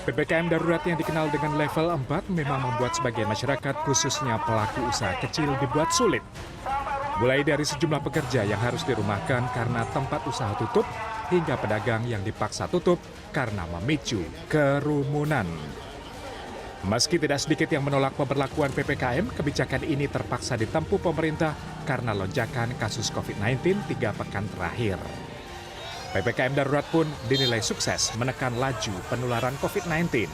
PPKM darurat yang dikenal dengan level 4 memang membuat sebagian masyarakat, khususnya pelaku usaha kecil, dibuat sulit. Mulai dari sejumlah pekerja yang harus dirumahkan karena tempat usaha tutup, hingga pedagang yang dipaksa tutup karena memicu kerumunan. Meski tidak sedikit yang menolak pemberlakuan PPKM, kebijakan ini terpaksa ditempuh pemerintah karena lonjakan kasus COVID-19 3 pekan terakhir. PPKM darurat pun dinilai sukses menekan laju penularan COVID-19.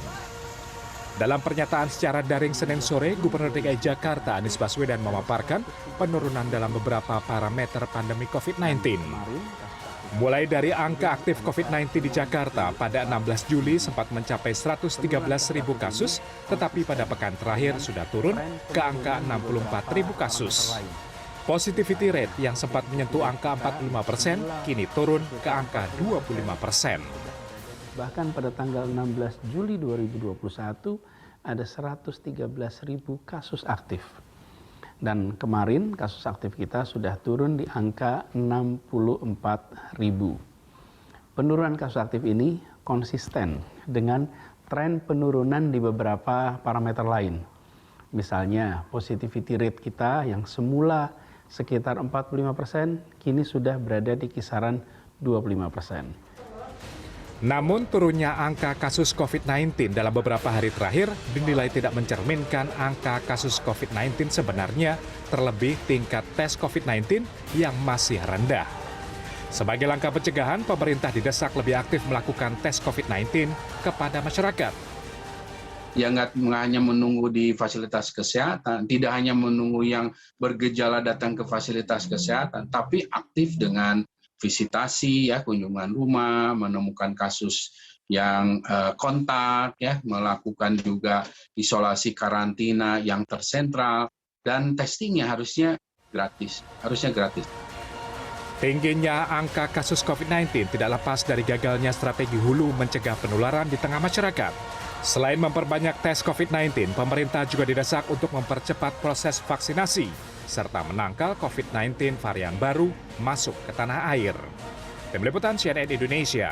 Dalam pernyataan secara daring Senin sore, Gubernur DKI Jakarta Anies Baswedan memaparkan penurunan dalam beberapa parameter pandemi COVID-19. Mulai dari angka aktif COVID-19 di Jakarta pada 16 Juli sempat mencapai 113.000 kasus, tetapi pada pekan terakhir sudah turun ke angka 64.000 kasus. Positivity rate yang sempat menyentuh angka 45% kini turun ke angka 25%. Bahkan pada tanggal 16 Juli 2021 ada 113.000 kasus aktif. Dan kemarin kasus aktif kita sudah turun di angka 64.000. Penurunan kasus aktif ini konsisten dengan tren penurunan di beberapa parameter lain. Misalnya positivity rate kita yang semula sekitar 45%, kini sudah berada di kisaran 25%. Namun turunnya angka kasus COVID-19 dalam beberapa hari terakhir dinilai tidak mencerminkan angka kasus COVID-19 sebenarnya, terlebih tingkat tes COVID-19 yang masih rendah. Sebagai langkah pencegahan, pemerintah didesak lebih aktif melakukan tes COVID-19 kepada masyarakat. Ya nggak hanya menunggu di fasilitas kesehatan, tidak hanya menunggu yang bergejala datang ke fasilitas kesehatan, tapi aktif dengan visitasi, ya, kunjungan rumah, menemukan kasus yang kontak, ya, melakukan juga isolasi karantina yang tersentral, dan testingnya harusnya gratis. Tingginya angka kasus COVID-19 tidak lepas dari gagalnya strategi hulu mencegah penularan di tengah masyarakat. Selain memperbanyak tes COVID-19, pemerintah juga didesak untuk mempercepat proses vaksinasi, serta menangkal COVID-19 varian baru masuk ke tanah air. Tim Liputan CNN Indonesia.